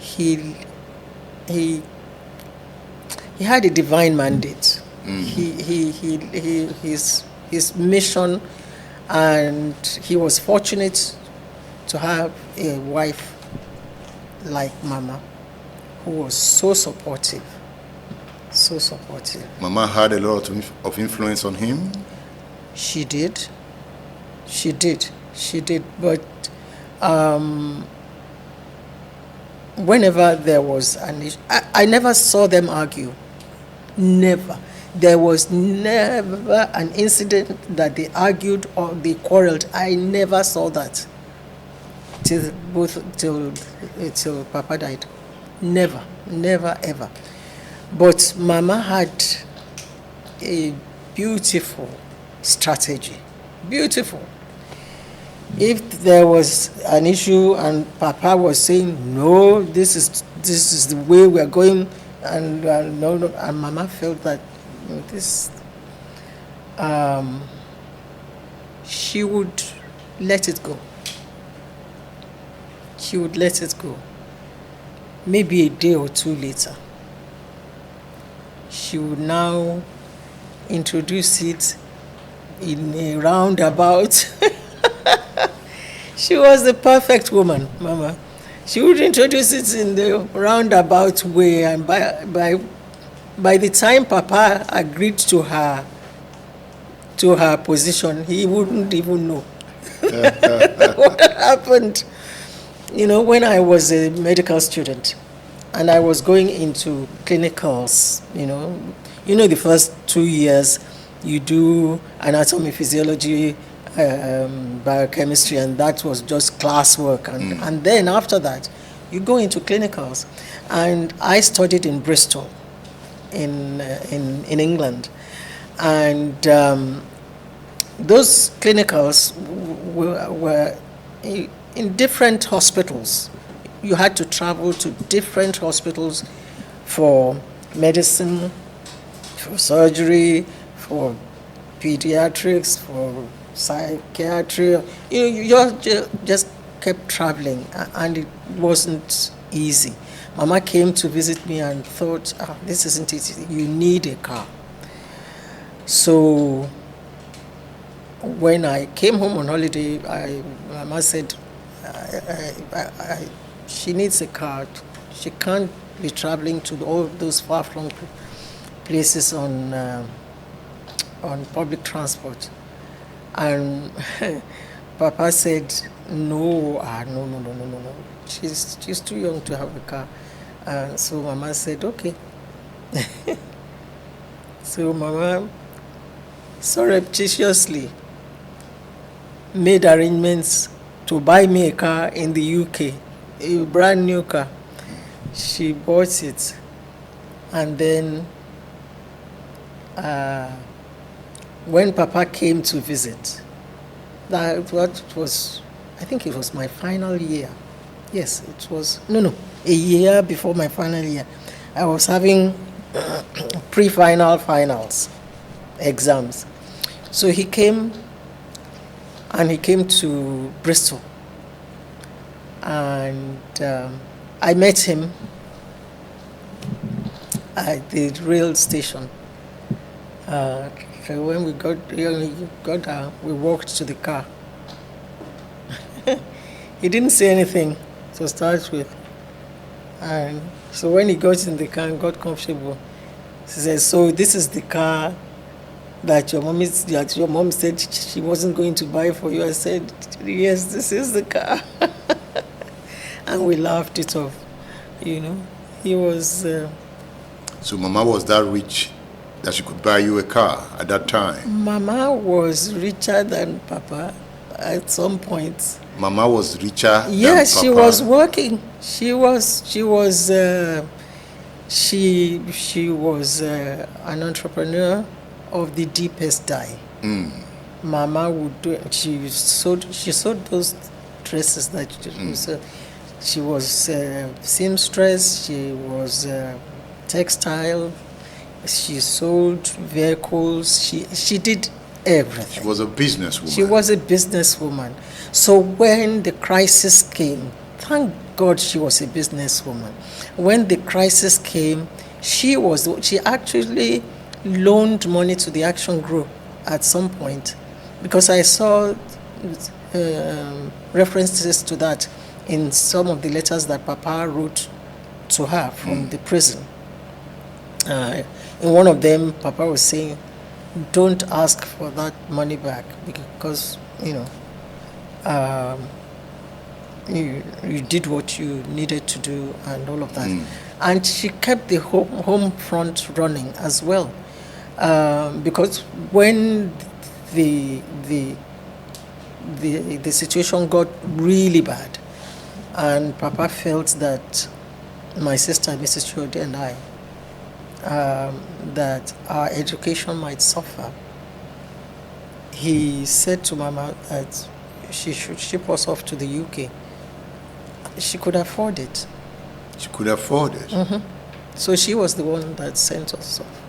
he he he had a divine mandate. His mission, and he was fortunate to have a wife like Mama, who was so supportive. Mama had a lot of influence on him? She did. But whenever there was an issue, I never saw them argue. Never. There was never an incident that they argued or they quarreled. I never saw that till Papa died. Never, ever. But Mama had a beautiful strategy. Beautiful. If there was an issue and Papa was saying, no, this is the way we're going, and no, and Mama felt that she would let it go. Maybe a day or two later, she would now introduce it in a roundabout. She was the perfect woman, Mama. She would introduce it in the roundabout way, and by the time Papa agreed to her position, he wouldn't even know what happened. When I was a medical student and I was going into clinicals, the first 2 years you do anatomy, physiology, biochemistry, and that was just classwork. And then after that, you go into clinicals. And I studied in Bristol, in England. And those clinicals were in different hospitals. You had to travel to different hospitals for medicine, for surgery, for pediatrics, for psychiatry. You just kept traveling, and it wasn't easy. Mama came to visit me and thought, this isn't easy. You need a car. So when I came home on holiday, Mama said she needs a car. She can't be traveling to all those far-flung places on public transport. And Papa said, no. She's too young to have a car. So Mama said, okay. So Mama surreptitiously made arrangements to buy me a car in the UK, a brand new car. She bought it, and then when Papa came to visit, I think it was my final year. Yes, it was, a year before my final year. I was having finals, exams. So he came to Bristol, and I met him at the rail station. So when we got there, we walked to the car. He didn't say anything to start with. And so when he got in the car and got comfortable, he said, so this is the car that your mom said she wasn't going to buy for you. I said, yes, this is the car. And we laughed it off. He was... So Mama was that rich that she could buy you a car at that time? Mama was richer than Papa at some point. Mama was richer yes, than Papa? She was working. She was an entrepreneur of the deepest dye. Mama would do it. She sewed those dresses that she was seamstress, she was textile, she sold vehicles, she did everything. She was a businesswoman. She was a businesswoman. So when the crisis came, thank God, she was a businesswoman. When the crisis came, she actually loaned money to the Action Group at some point, because I saw references to that in some of the letters that Papa wrote to her from the prison. In one of them, Papa was saying, don't ask for that money back, because, you did what you needed to do and all of that. And she kept the home front running as well. Because when the situation got really bad, and Papa felt that my sister, Mrs. Chode, and I, that our education might suffer, he said to Mama that she should ship us off to the UK. She could afford it. She could afford it? So she was the one that sent us off.